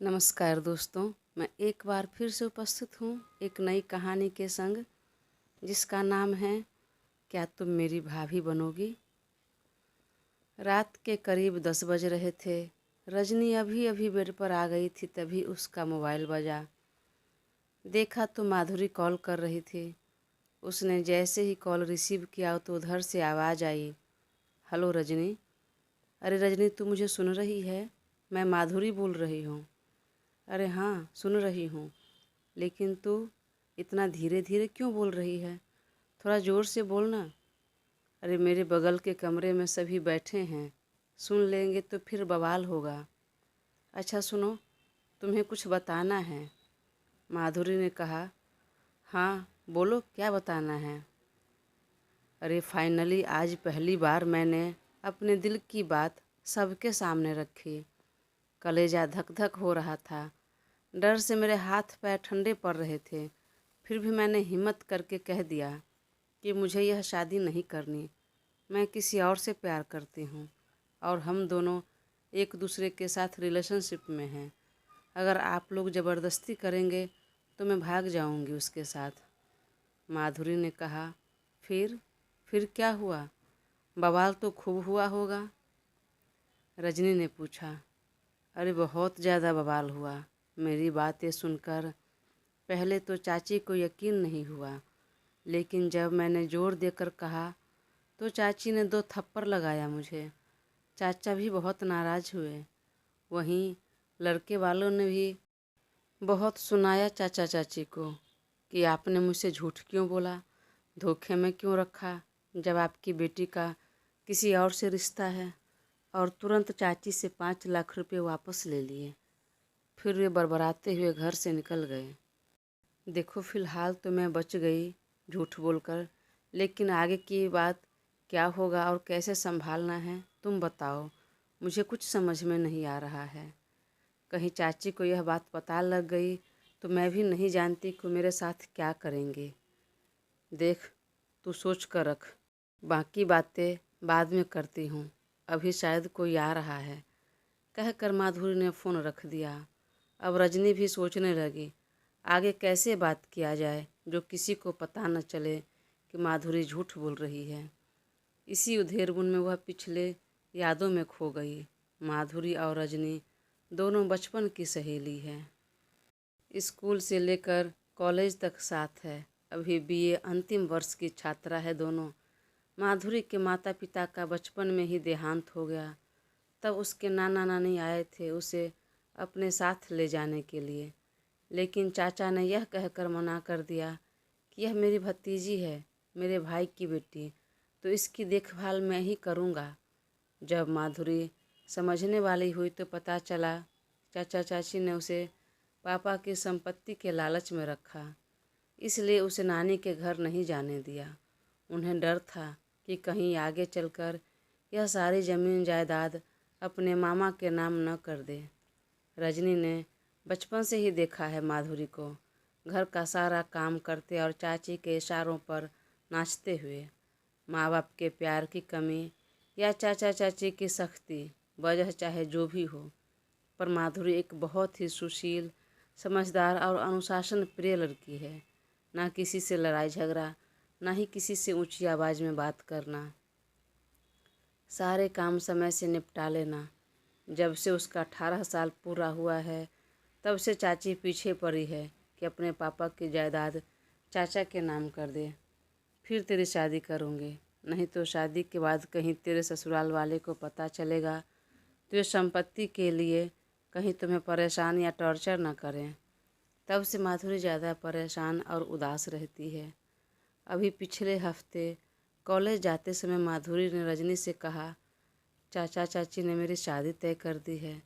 नमस्कार दोस्तों, मैं एक बार फिर से उपस्थित हूँ एक नई कहानी के संग, जिसका नाम है क्या तुम मेरी भाभी बनोगी। रात के करीब 10 बज रहे थे। रजनी अभी अभी बेड पर आ गई थी, तभी उसका मोबाइल बजा। देखा तो माधुरी कॉल कर रही थी। उसने जैसे ही कॉल रिसीव किया तो उधर से आवाज़ आई, हेलो रजनी। अरे रजनी, तू मुझे सुन रही है? मैं माधुरी बोल रही हूँ। अरे हाँ, सुन रही हूँ, लेकिन तू इतना धीरे धीरे क्यों बोल रही है? थोड़ा ज़ोर से बोलना। अरे मेरे बगल के कमरे में सभी बैठे हैं, सुन लेंगे तो फिर बवाल होगा। अच्छा सुनो, तुम्हें कुछ बताना है। माधुरी ने कहा। हाँ बोलो, क्या बताना है? अरे फाइनली आज पहली बार मैंने अपने दिल की बात सबके सामने रखी। कलेजा धक धक हो रहा था। डर से मेरे हाथ पैर ठंडे पड़ रहे थे। फिर भी मैंने हिम्मत करके कह दिया कि मुझे यह शादी नहीं करनी। मैं किसी और से प्यार करती हूँ और हम दोनों एक दूसरे के साथ रिलेशनशिप में हैं। अगर आप लोग ज़बरदस्ती करेंगे तो मैं भाग जाऊँगी उसके साथ। माधुरी ने कहा। फिर क्या हुआ? बवाल तो खूब हुआ होगा। रजनी ने पूछा। अरे बहुत ज़्यादा बवाल हुआ। मेरी बातें सुनकर पहले तो चाची को यकीन नहीं हुआ, लेकिन जब मैंने जोर देकर कहा तो चाची ने 2 थप्पड़ लगाया मुझे। चाचा भी बहुत नाराज़ हुए। वहीं लड़के वालों ने भी बहुत सुनाया चाचा चाची को कि आपने मुझसे झूठ क्यों बोला, धोखे में क्यों रखा, जब आपकी बेटी का किसी और से रिश्ता है। और तुरंत चाची से 5 लाख रुपए वापस ले लिए। फिर वे बड़बड़ाते हुए घर से निकल गए। देखो फिलहाल तो मैं बच गई झूठ बोलकर, लेकिन आगे की बात क्या होगा और कैसे संभालना है तुम बताओ। मुझे कुछ समझ में नहीं आ रहा है। कहीं चाची को यह बात पता लग गई तो मैं भी नहीं जानती कि मेरे साथ क्या करेंगे। देख, तू सोच कर रख, बाकी बातें बाद में करती हूँ, अभी शायद कोई आ रहा है। कहकर माधुरी ने फ़ोन रख दिया। अब रजनी भी सोचने लगी आगे कैसे बात किया जाए जो किसी को पता न चले कि माधुरी झूठ बोल रही है। इसी उधेड़बुन में वह पिछले यादों में खो गई। माधुरी और रजनी दोनों बचपन की सहेली है। स्कूल से लेकर कॉलेज तक साथ है। अभी बीए अंतिम वर्ष की छात्रा है दोनों। माधुरी के माता पिता का बचपन में ही देहांत हो गया। तब उसके नाना नानी आए थे उसे अपने साथ ले जाने के लिए, लेकिन चाचा ने यह कहकर मना कर दिया कि यह मेरी भतीजी है, मेरे भाई की बेटी, तो इसकी देखभाल मैं ही करूँगा। जब माधुरी समझने वाली हुई तो पता चला चाचा चाची ने उसे पापा की संपत्ति के लालच में रखा, इसलिए उसे नानी के घर नहीं जाने दिया। उन्हें डर था कि कहीं आगे चलकर यह सारी ज़मीन जायदाद अपने मामा के नाम न कर दे। रजनी ने बचपन से ही देखा है माधुरी को घर का सारा काम करते और चाची के इशारों पर नाचते हुए। माँ बाप के प्यार की कमी या चाचा चाची की सख्ती, वजह चाहे जो भी हो, पर माधुरी एक बहुत ही सुशील, समझदार और अनुशासन प्रिय लड़की है। ना किसी से लड़ाई झगड़ा, ना ही किसी से ऊंची आवाज़ में बात करना, सारे काम समय से निपटा लेना। जब से उसका 18 साल पूरा हुआ है तब से चाची पीछे पड़ी है कि अपने पापा की जायदाद चाचा के नाम कर दे, फिर तेरी शादी करूँगी, नहीं तो शादी के बाद कहीं तेरे ससुराल वाले को पता चलेगा तो ये संपत्ति के लिए कहीं तुम्हें परेशान या टॉर्चर न करें। तब से माधुरी ज़्यादा परेशान और उदास रहती है। अभी पिछले हफ्ते कॉलेज जाते समय माधुरी ने रजनी से कहा, चाचा चाची ने मेरी शादी तय कर दी है।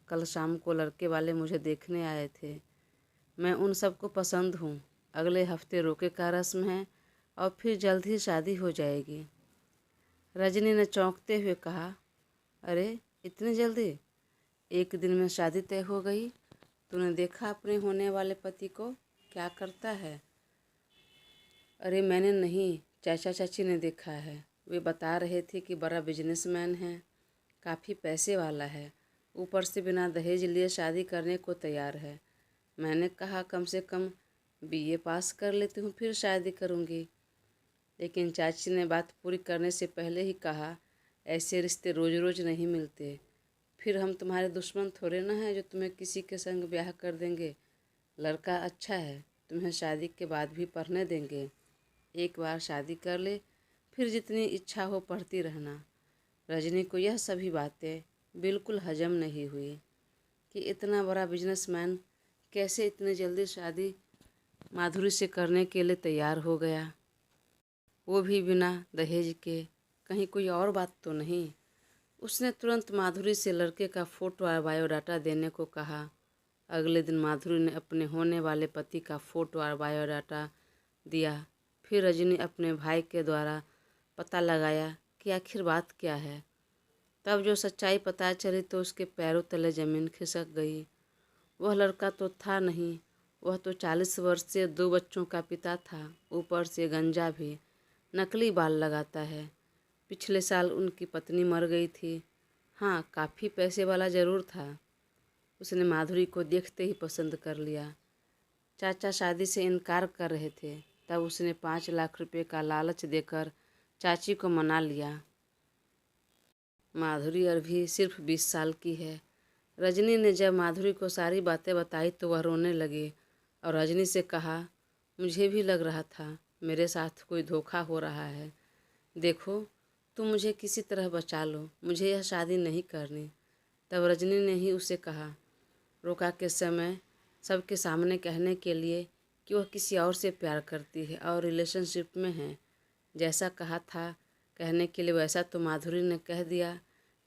कल शाम को लड़के वाले मुझे देखने आए थे। मैं उन सबको पसंद हूँ। अगले हफ्ते रोके का रस्म है और फिर जल्द ही शादी हो जाएगी। रजनी ने चौंकते हुए कहा, अरे इतनी जल्दी? एक दिन में शादी तय हो गई? तूने देखा अपने होने वाले पति को क्या करता है? अरे मैंने नहीं, चाचा चाची ने देखा है। वे बता रहे थे कि बड़ा बिजनेसमैन है, काफ़ी पैसे वाला है। ऊपर से बिना दहेज लिए शादी करने को तैयार है। मैंने कहा कम से कम बीए पास कर लेती हूँ फिर शादी करूँगी। लेकिन चाची ने बात पूरी करने से पहले ही कहा, ऐसे रिश्ते रोज़ रोज़ नहीं मिलते। फिर हम तुम्हारे दुश्मन थोड़े ना हैं जो तुम्हें किसी के संग ब्याह कर देंगे। लड़का अच्छा है, तुम्हें शादी के बाद भी पढ़ने देंगे। एक बार शादी कर ले, फिर जितनी इच्छा हो पढ़ती रहना। रजनी को यह सभी बातें बिल्कुल हजम नहीं हुई कि इतना बड़ा बिजनेसमैन कैसे इतनी जल्दी शादी माधुरी से करने के लिए तैयार हो गया, वो भी बिना दहेज के। कहीं कोई और बात तो नहीं। उसने तुरंत माधुरी से लड़के का फ़ोटो और बायोडाटा देने को कहा। अगले दिन माधुरी ने अपने होने वाले पति का फ़ोटो और बायोडाटा दिया। फिर रजनी अपने भाई के द्वारा पता लगाया कि आखिर बात क्या है। तब जो सच्चाई पता चली तो उसके पैरों तले ज़मीन खिसक गई। वह लड़का तो था नहीं, वह तो 40 वर्ष से 2 बच्चों का पिता था, ऊपर से गंजा भी, नकली बाल लगाता है। पिछले साल उनकी पत्नी मर गई थी। हाँ, काफ़ी पैसे वाला ज़रूर था। उसने माधुरी को देखते ही पसंद कर लिया। चाचा शादी से इनकार कर रहे थे, तब उसने 5 लाख रुपए का लालच देकर चाची को मना लिया। माधुरी अभी सिर्फ 20 साल की है। रजनी ने जब माधुरी को सारी बातें बताई तो वह रोने लगी और रजनी से कहा, मुझे भी लग रहा था मेरे साथ कोई धोखा हो रहा है। देखो, तुम मुझे किसी तरह बचा लो, मुझे यह शादी नहीं करनी। तब रजनी ने ही उसे कहा, रोका के समय सबके सामने कहने के लिए कि वह किसी और से प्यार करती है और रिलेशनशिप में है। जैसा कहा था कहने के लिए वैसा तो माधुरी ने कह दिया।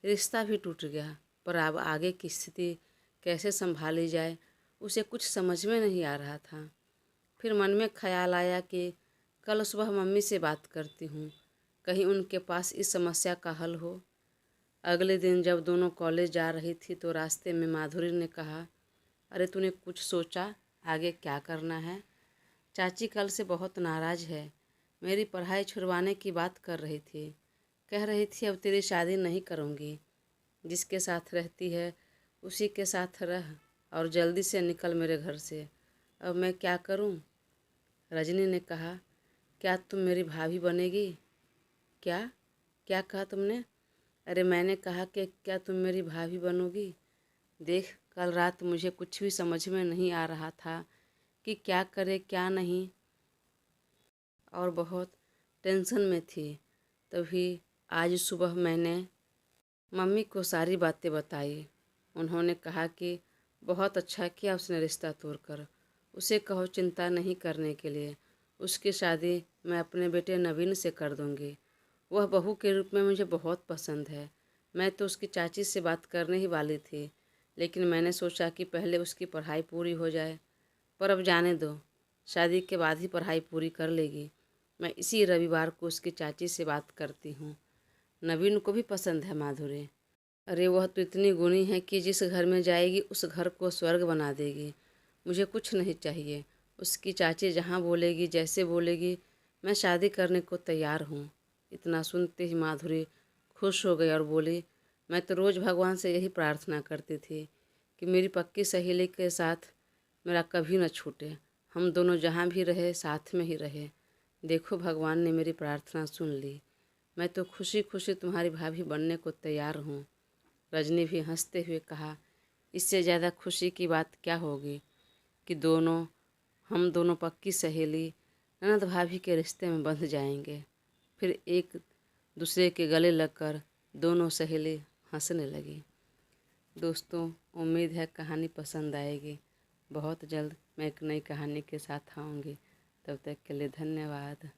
रिश्ता भी टूट गया, पर अब आगे की स्थिति कैसे संभाली जाए उसे कुछ समझ में नहीं आ रहा था। फिर मन में ख्याल आया कि कल सुबह मम्मी से बात करती हूँ, कहीं उनके पास इस समस्या का हल हो। अगले दिन जब दोनों कॉलेज जा रही थी तो रास्ते में माधुरी ने कहा, अरे तूने कुछ सोचा आगे क्या करना है? चाची कल से बहुत नाराज़ है, मेरी पढ़ाई छुड़वाने की बात कर रही थी। कह रही थी अब तेरी शादी नहीं करूँगी, जिसके साथ रहती है उसी के साथ रह और जल्दी से निकल मेरे घर से। अब मैं क्या करूँ? रजनी ने कहा, क्या तुम मेरी भाभी बनेगी? क्या क्या कहा तुमने? अरे मैंने कहा कि क्या तुम मेरी भाभी बनोगी? देख, कल रात मुझे कुछ भी समझ में नहीं आ रहा था कि क्या करे क्या नहीं, और बहुत टेंशन में थी। तभी आज सुबह मैंने मम्मी को सारी बातें बताई। उन्होंने कहा कि बहुत अच्छा किया उसने रिश्ता तोड़कर। उसे कहो चिंता नहीं करने के लिए, उसकी शादी मैं अपने बेटे नवीन से कर दूंगी। वह बहू के रूप में मुझे बहुत पसंद है। मैं तो उसकी चाची से बात करने ही वाली थी, लेकिन मैंने सोचा कि पहले उसकी पढ़ाई पूरी हो जाए। पर अब जाने दो, शादी के बाद ही पढ़ाई पूरी कर लेगी। मैं इसी रविवार को उसकी चाची से बात करती हूँ। नवीन को भी पसंद है माधुरी। अरे वह तो इतनी गुणी है कि जिस घर में जाएगी उस घर को स्वर्ग बना देगी। मुझे कुछ नहीं चाहिए, उसकी चाची जहाँ बोलेगी जैसे बोलेगी मैं शादी करने को तैयार हूँ। इतना सुनते ही माधुरी खुश हो गई और बोली, मैं तो रोज़ भगवान से यही प्रार्थना करती थी कि मेरी पक्की सहेली के साथ मेरा कभी न छूटे, हम दोनों जहाँ भी रहे साथ में ही रहे। देखो भगवान ने मेरी प्रार्थना सुन ली, मैं तो खुशी खुशी तुम्हारी भाभी बनने को तैयार हूँ। रजनी भी हंसते हुए कहा, इससे ज़्यादा खुशी की बात क्या होगी कि हम दोनों पक्की सहेली ननद भाभी के रिश्ते में बंध जाएंगे। फिर एक दूसरे के गले लगकर दोनों सहेली हंसने लगी। दोस्तों, उम्मीद है कहानी पसंद आएगी। बहुत जल्द मैं एक नई कहानी के साथ आऊँगी। तब तक के लिए धन्यवाद।